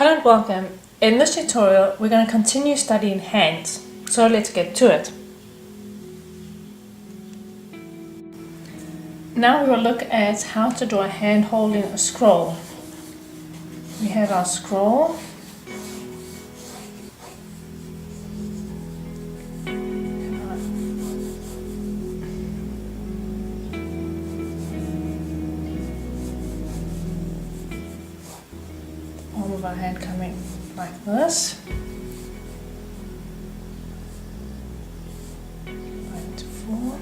Hello and welcome. In this tutorial we're going to continue studying hands, so let's get to it. Now we will look at how to draw a hand holding a scroll. We have our scroll. Palm of our hand coming like this. Right to 4.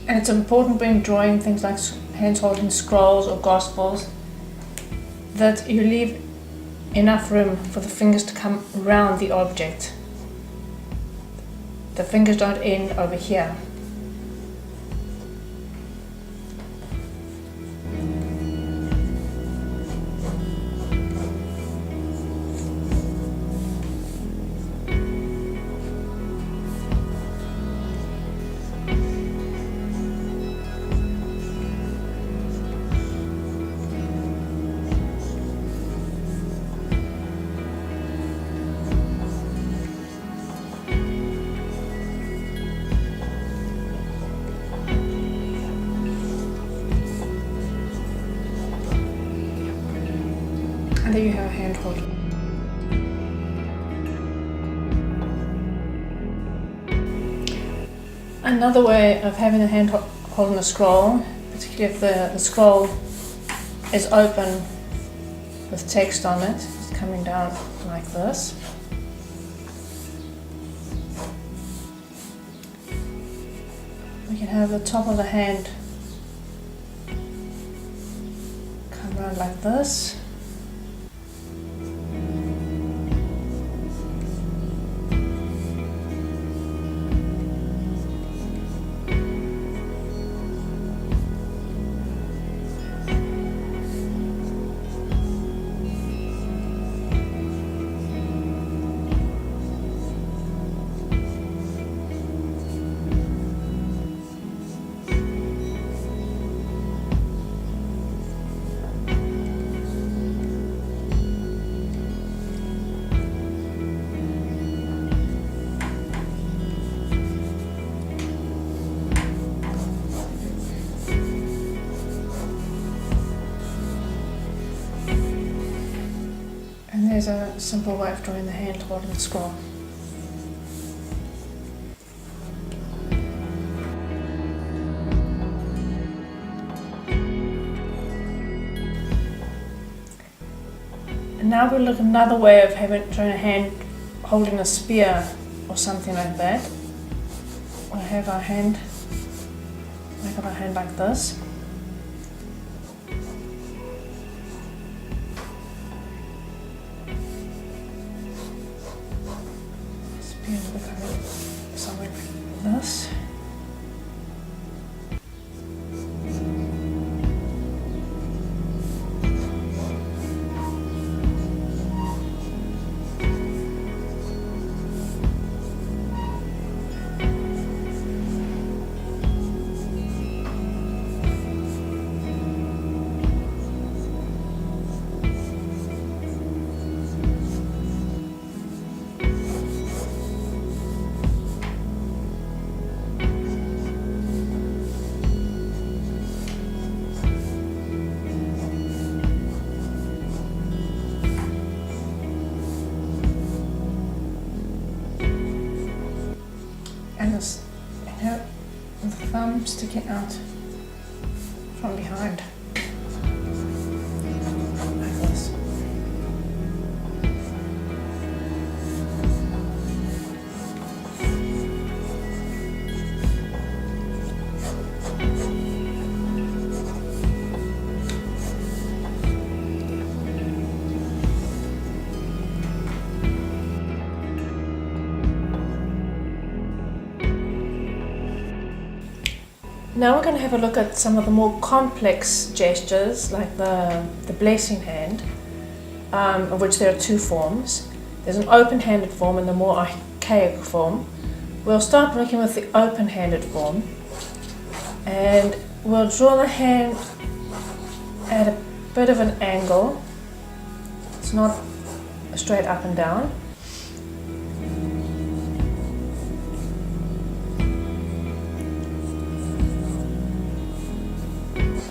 And it's important when drawing things like hands holding scrolls or gospels that you leave enough room for the fingers to come around the object. The fingers don't end over here. And there you have a hand hold. Another way of having a hand holding a scroll, particularly if the scroll is open with text on it, it's coming down like this. We can have the top of the hand come around like this. And there's a simple way of drawing the hand holding the scroll. And now we'll look at another way of drawing a hand holding a spear or something like that. We'll have our hand, make up our hand like this. Something like this. And the thumb sticking out from behind, like this. Now we're going to have a look at some of the more complex gestures, like the blessing hand, of which there are two forms. There's an open-handed form and the more archaic form. We'll start working with the open-handed form, and we'll draw the hand at a bit of an angle. It's not straight up and down.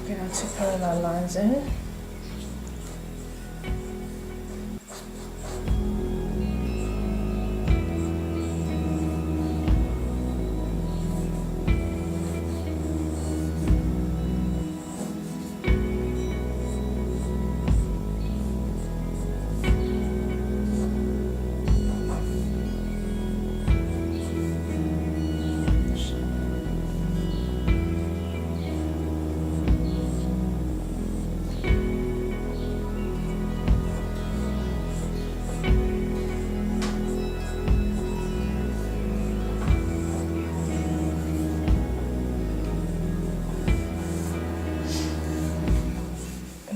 Get our two parallel lines in.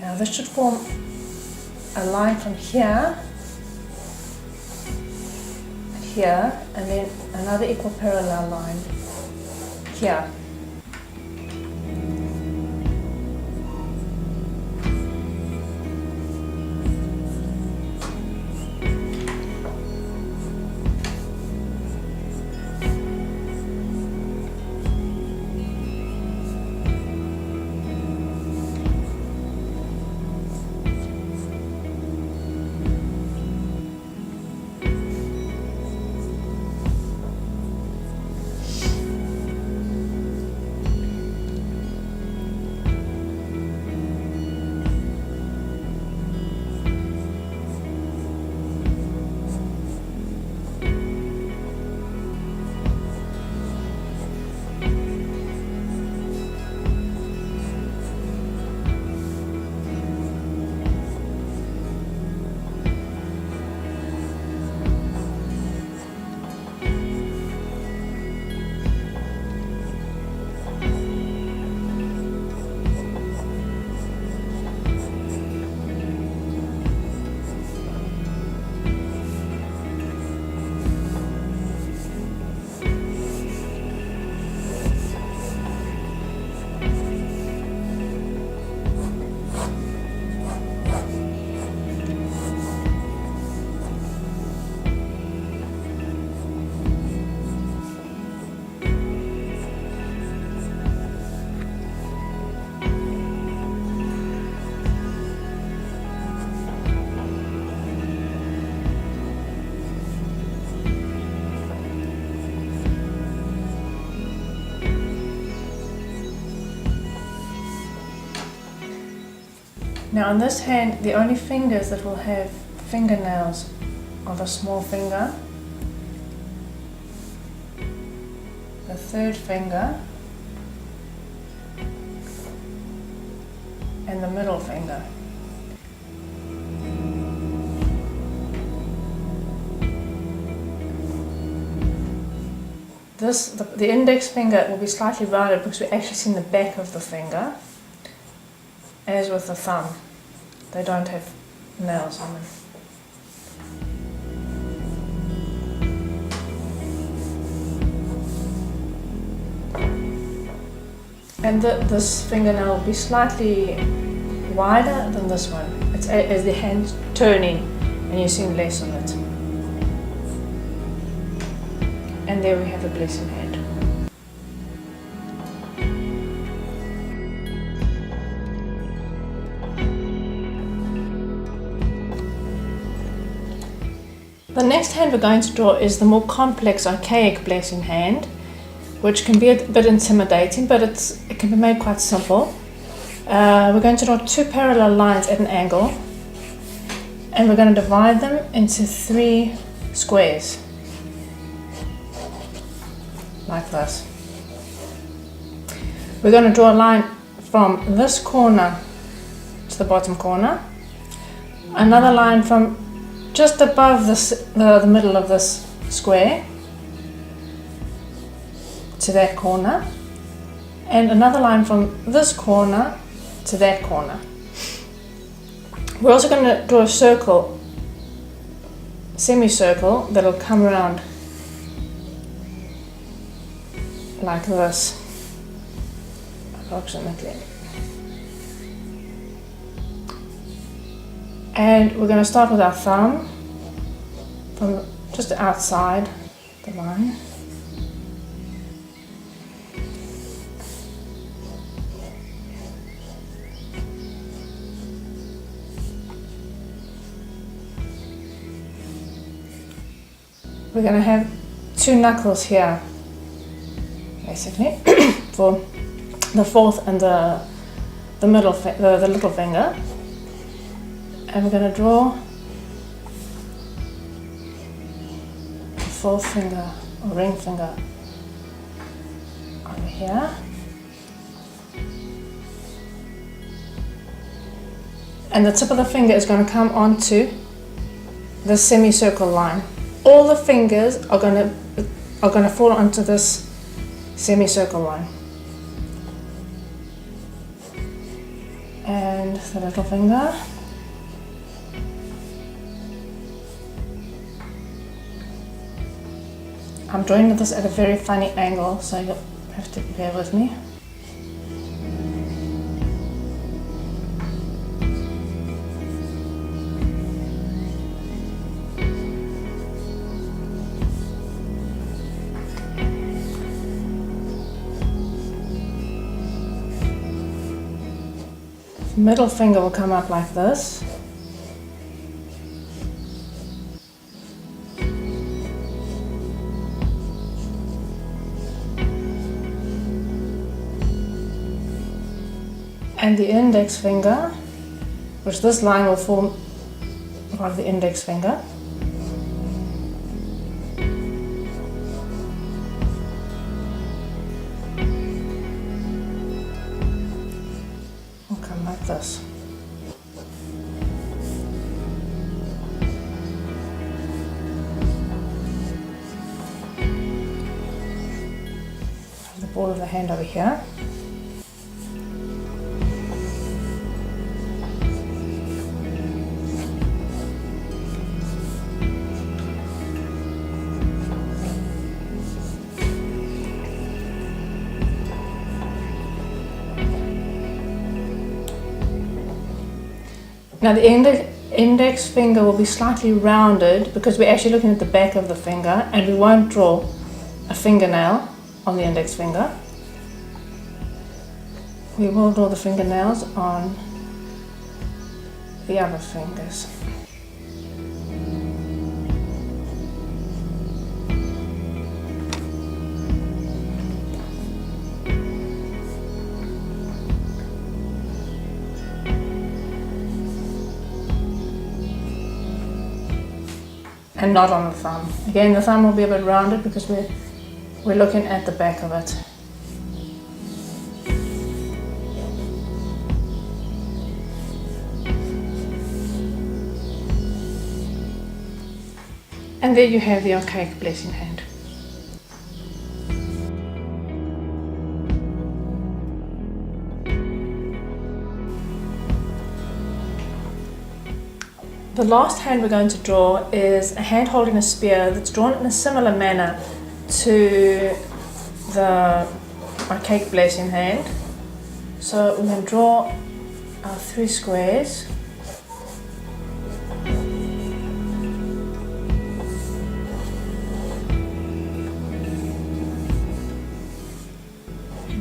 Now this should form a line from here, here, and then another equal parallel line here. Now on this hand, the only fingers that will have fingernails are the small finger, the third finger, and the middle finger. The index finger will be slightly rounded because we're actually seeing the back of the finger, as with the thumb. They don't have nails on them. And this fingernail will be slightly wider than this one. It's as the hand's turning and you're seeing less of it. And there we have a blessing hand. The next hand we're going to draw is the more complex archaic blessing hand, which can be a bit intimidating, but it can be made quite simple. We're going to draw two parallel lines at an angle, and we're going to divide them into 3 squares, like this. We're going to draw a line from this corner to the bottom corner, another line from just above the middle of this square to that corner, and another line from this corner to that corner. We're also going to draw a circle, semicircle, that'll come around like this, approximately. And we're going to start with our thumb from just outside the line. We're going to have two knuckles here, basically, for the fourth and the middle, the little finger. And we're going to draw the fourth finger or ring finger over here. And the tip of the finger is going to come onto the semicircle line. All the fingers are going to fall onto this semicircle line. And the little finger. I'm drawing this at a very funny angle, so you'll have to bear with me. Middle finger will come up like this. And the index finger, which this line will form part of the index finger. Will come like this. The ball of the hand over here. Now the index finger will be slightly rounded because we're actually looking at the back of the finger, and we won't draw a fingernail on the index finger. We will draw the fingernails on the other fingers. And not on the thumb. Again, the thumb will be a bit rounded because we're looking at the back of it. And there you have the archaic blessing hand. The last hand we're going to draw is a hand holding a spear that's drawn in a similar manner to the archaic blessing hand. So we're going to draw our 3 squares.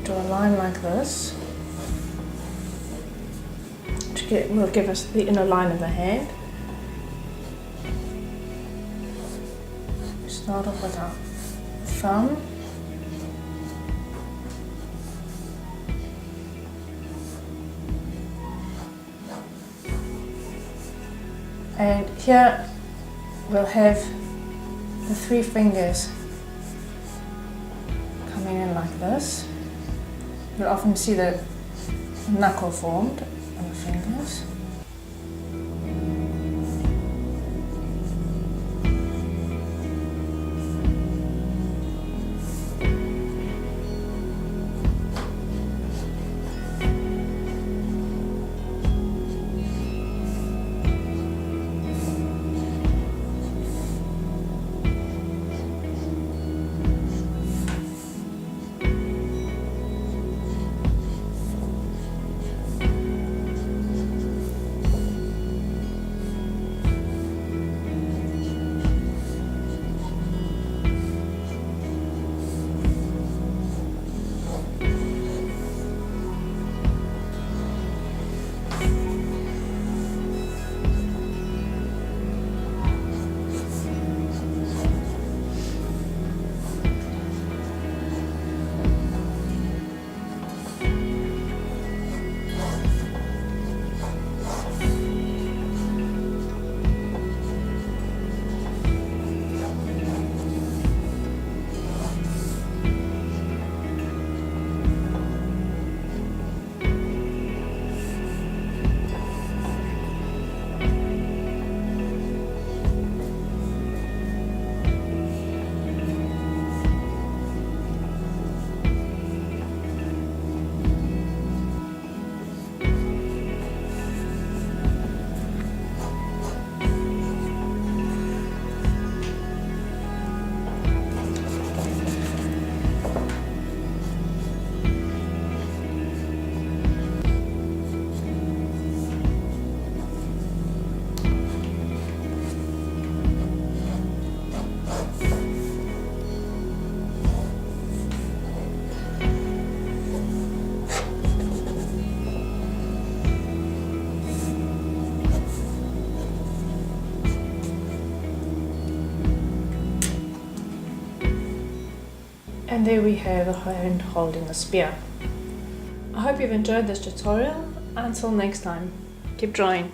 Draw a line like this, which will give us the inner line of the hand. Start off with our thumb. And here we'll have the 3 fingers coming in like this. You'll often see the knuckle formed on the fingers. And there we have a hand holding a spear. I hope you've enjoyed this tutorial. Until next time, keep drawing.